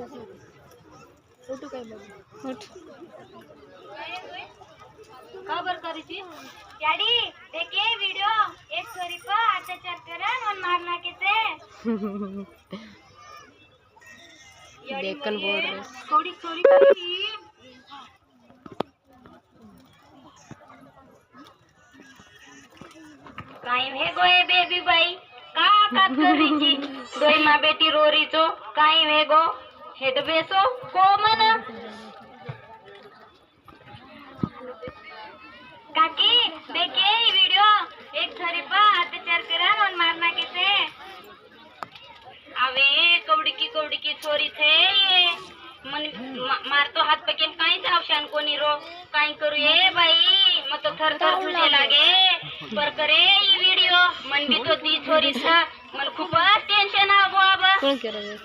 photo काय बघ उठ खबर करी थी डैडी देखिए वीडियो एक छोरी को अत्याचार करन और मारना कैसे देखन बोल रहे थोड़ी थोड़ी करी काई है गोए बेबी भाई का कात कर रही थी दोई माँ बेटी रो रही तो काई है गो हेड बेसो को मन काकी देखिए ये वीडियो एक छोरी पर अत्याचार करन और मारना कैसे अवे कवड़ी की छोरी थे ये मन मार तो हाथ पकेन काई जावशान कोनी रो काई करू ये भाई मग तो थर थर तुझे लागे पर करे ये वीडियो मन भी तो दी छोरी सा मन खूप टेंशन आबो आबा कोण करत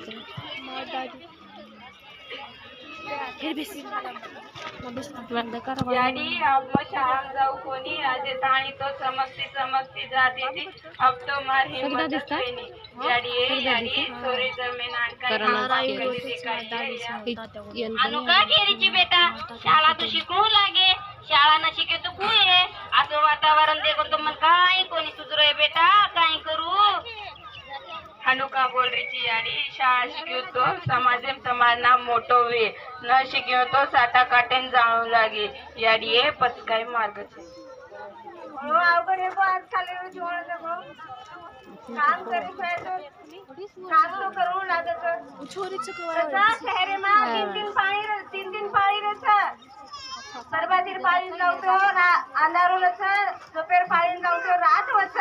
फिर बेसी बंद कर डैडी अब मैं शाम जाऊ कोनी आज ताणी तो समझती जाती थी अब तो मार हिम्मत नहीं डैडी सोरी जमीन अनु का केरीची बेटा शाळा तो शिकवू लागे शाळा न शिके तो कुय आहे असं वातावरण देखून तो मन काय कोणी सुधरे बेटा काय करू हनु का बोल रही थी यानी शाळा शिक्यो तो समाज ना मोटो वे न शिक्यो तो साटा काटेन जाणू लागे याडी ये पचकाय मार्ग छे आवडे को आज खाली जोड़ देखो काम करे छे तो काम तो करू लागत छोरी चकवा शहर में तीन दिन पाळी रे छे सर्वाधिक पाळी लावतो अंधारू छ दोपहर पाळी लावतो रात वछ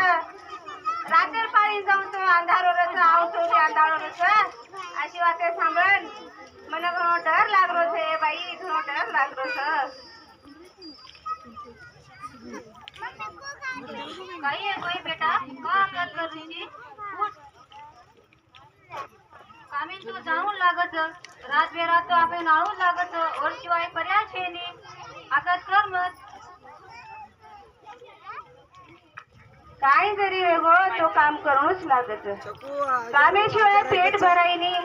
रात्र पाळी जाऊन तो अंधारो रस आवतो अंधारो रस अशी वाते सांभळन મને ઘણો ડર લાગરો છે ભાઈ ઘણો ડર લાગરો છે કઈ હે કોઈ બેટા કા કલ કરી છી કામે તો જાવું लागत रात बेरा तो आपे नाळू लागत और शिवाय पर्याय छे नी आकात कर मत काय जरी वेगो तो काम करूनच लागत कामेशिवाय पेट भराई नाही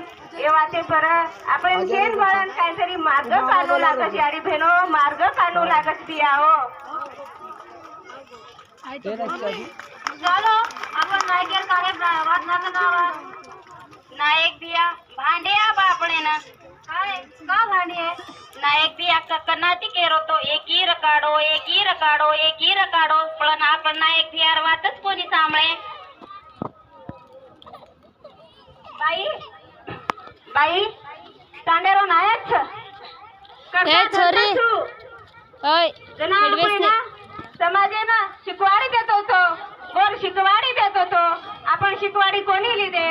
ए वाते पर आपण जेन बाळन काहीतरी मार्ग काढू लागत याडी भेनो मार्ग काढू लागत बिया हो चलो आपण नायकेर काहे वाद ना करावा नायक दिया भांडे आबा આપણે ना काय का भांडे नायक दिया कन्नाती केरो तो एक ही रकाडो पण आपण नायक दियार वातच कोणी सांभळे बाई तांडेरो नायक छ ए छोरी ओय समाजे ना शिकवाडी देतो तो वर शिकवाडी देतो तो आपण शिकवाडी कोणी लिदे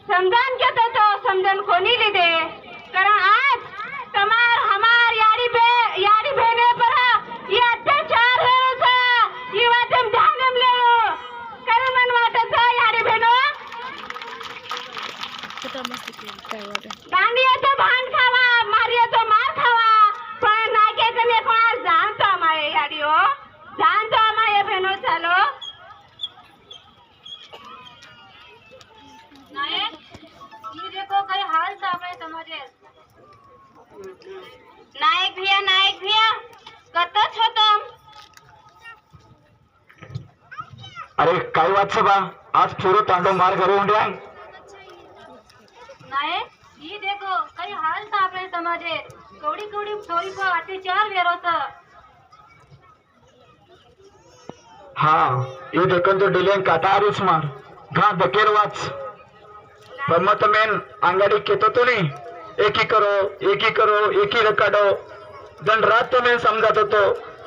समजन घेतो तो समजन कोणी लिदे कारण आज तमार हमार याडी भेने पर ये अत्याचार हो था ये वातम ध्यानम लेलो कारण मन वाटत याडी भेनो कुठं मस्त काय वाटत दांडियाचं भान खावा मारियाचं मार खावा पण नाकेचं मी कोणास जाणतो आम्हाला याडी हो जाणतो आम्हाला भेनो चालो नायक ये देखो कई हाल सामने समझे नायक भैया कतच होतम अरे काय वाट से बा आज पूरो तांडो मार घरे उंड्या नायक ये देखो कई हाल सामने समझे थोड़ी थोड़ी को अत्याचार वेरो छ हाँ ये देखन तो डिलेन काटारूस मार घा धकेर वाच पर मत मेन आंगड़ी केतो तो नहीं एक ही रकाडो दिन रात तो मैं समझातो तो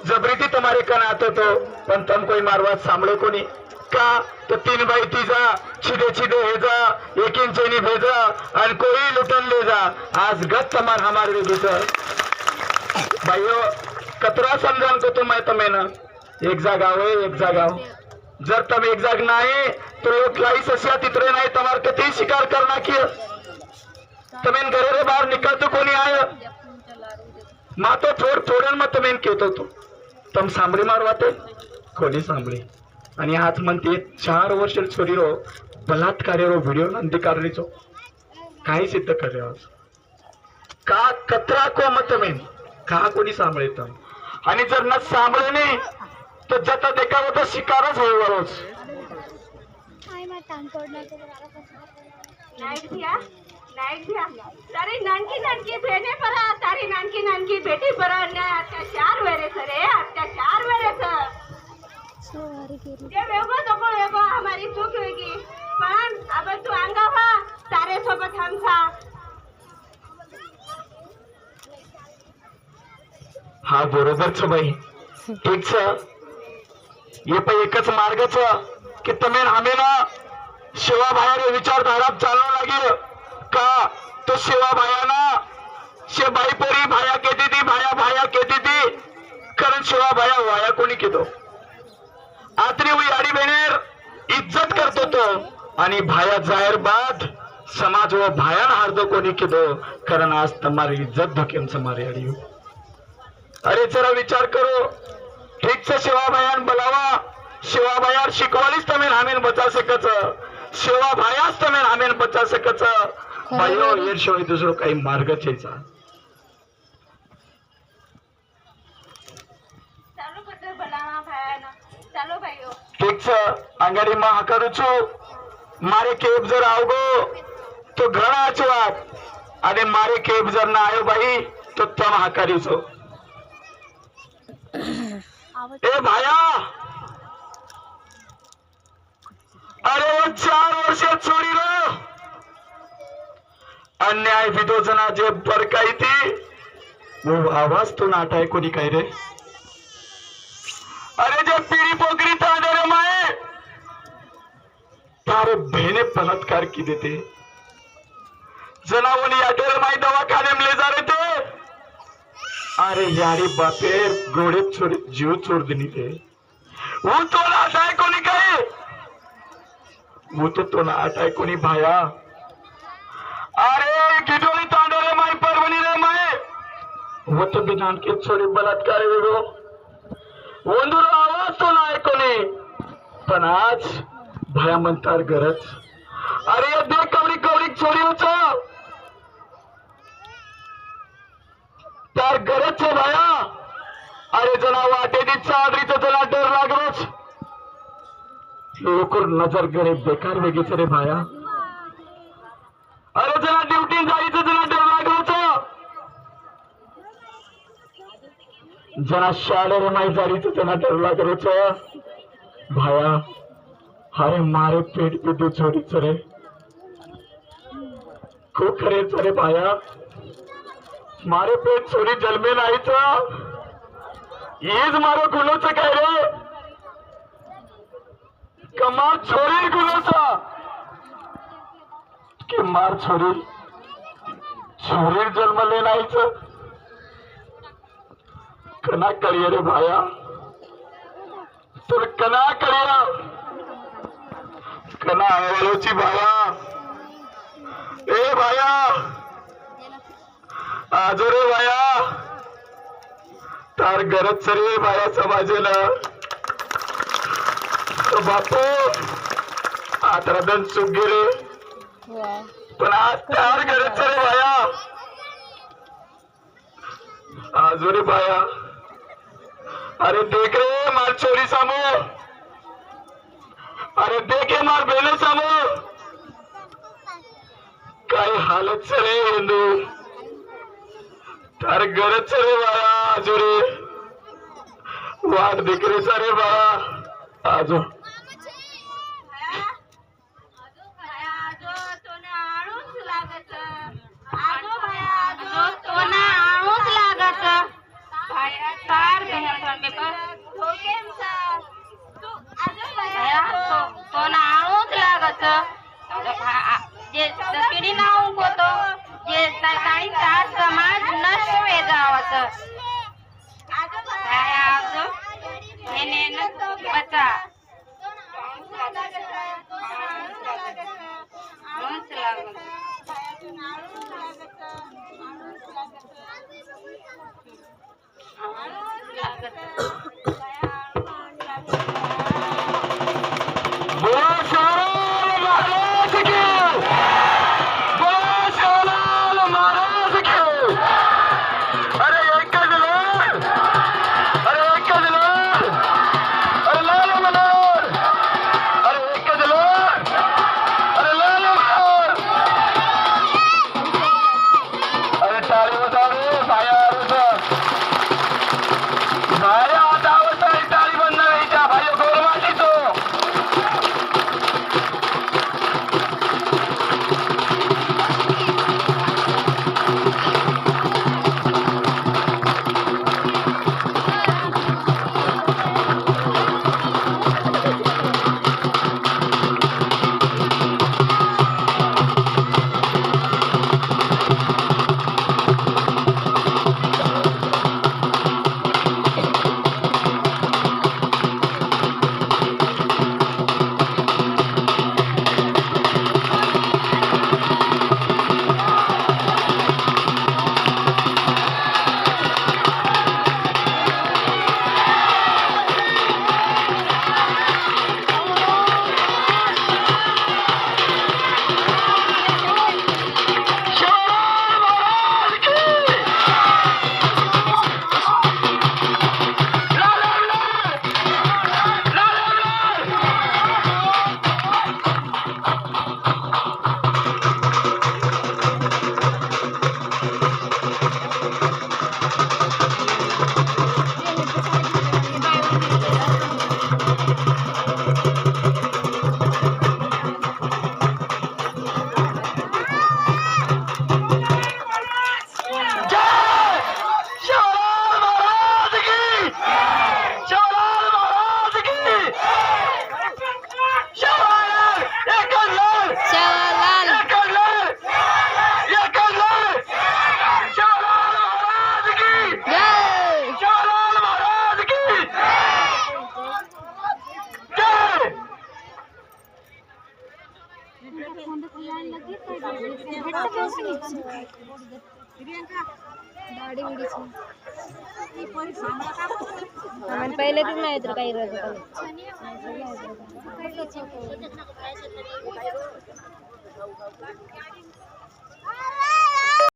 जबरीती तुम्हारे कन आतो तो पण तुम कोई मारवात सांभळे कोणी का तो 3 बाई 3 छिदे हेजा एक इंचनी भेजा और कोई लुटन ले जा आज गत तमार हमारे भीतर भाइयों कतरा समझान को तुम्हें तमें ना एक जागा हो जर तुम एक जाग नाही तो लोग लाई ससिया तितरे नाही तमार कती शिकार करना किया तमें घरे रे बाहर निकलतो कोणी आय मा तो थोडन मत तमें केतो तो तम सांभळी मारवाते कोणी सांभळी आणि हात म्हणते 4 वर्ष छोरीरो बलात्कारेरो व्हिडिओ नंदी काढलीचो काही सिद्ध करे का कतरा को मत मेन का कोणी सांभाळत आणि जर न सांभाळणे तर जता देखा होता शिकारच होईवरच नाईट घ्या तारी नानकी नानकी बेने परा तारी नानकी नानकी बेटी परा अत्याचार वेरे सरे अत्याचार वेरे ते वेगो नको वेगो हमारी चूक वेगी पण अब तू अंगा व्हा तारे सोबत हमसा हा बरोबरच बाई एकच हे पण एकच मार्गच की तुम्ही आम्हाला शिवा बाहेर विचारधारा चालू लागेल का तो शिवा भायाना शे बाई पोरी भाया केती ती भाया भाया केती ती कारण शिवा भाया वाया कोणी केतो आत्री हुई आडी बेनेर इज्जत करतो तो आणि भाया जाहीर बाद समाज व भायान हारदो कोणी केतो कारण आज तुम्हारी इज्जत धोक्याचं मारे आडी अरे जरा विचार करो ठीक से शिवा भायान बोलावा शिवा भायार शिकवालीच तुम्ही आमेन बचा सकच शिवा भायाच तुम्ही आमेन बचा सकच भाईओ याशिवाय दुसरं काही मार्गच यायचा चालू बद्दल बोला भायाना चालू भाईओ ठीक से अंगाडी मा हकारूचो मारे केब जर आवगो तो घणा अचवात आणि मारे केब जर ना आयो बाई तो तम हकारीचो ए भाया अरे वो 4 वर्ष छोड़ी रो अन्याय विदोजना जे बरकाई थी वो आवाज तो नाटा है कोणी काय रे अरे जे पीड़ी पोकरी था रे माए तारे बहने बलात्कार की देते जनावनी आटेर माई दवाखाने में ले जा रहे थे अरे यारी बापे घोड़े छोड़े जीव छोड़ देनी थे वो तो ना आटाय कोणी काय वो तो ना आटाय कोणी भाया अरे किडोली तांडो रे माई परवनी रे माए वो तो बिना के छोड़े बलात्कार वेगो वंदुर आवाज तो ना आहे कोणी पण आज भया म्हणतार गरज अरे ये देख कवरी कवरी छोड़ी होचा तार गरज छे भाया अरे जना वाटे दी चादरीचं जना डर लागरोच लोकर नजर गणे बेकार वेगीच रे भाया अरे जना ड्युटी जायचं जना डर लागरोच जना शाळेर माई जायचं जना डर लागरोच भाया अरे मारे पेट पे दो छोरीच रे खूप खरेच रे भाया मारे पेट छोरी जन्मे नाहीच हेच मारो गुन्होच काय रे कमार छोरी गुन्होचा की मार छोरी छोरीर जन्मले नाहीच कना करिये रे भाया तुर कना करिया कना आवालोची भाया ए भाया आजो रे भाया तार गरज रे भाया समाजेला तो बापू आता दन सुख गेले पण आज तार गरज रे भाया आजो रे भाया अरे देख रे मार चोरी सामो अरे देखे मार बेले सामो काय हालत रे हिंदू तार गरज रे बाया आजो रे वाट दिकरे रे बाया आजो पिढी नाव होतो जे काही तास समाज नसवे गावाचं बचा पहिले तीच नाही तर काही रज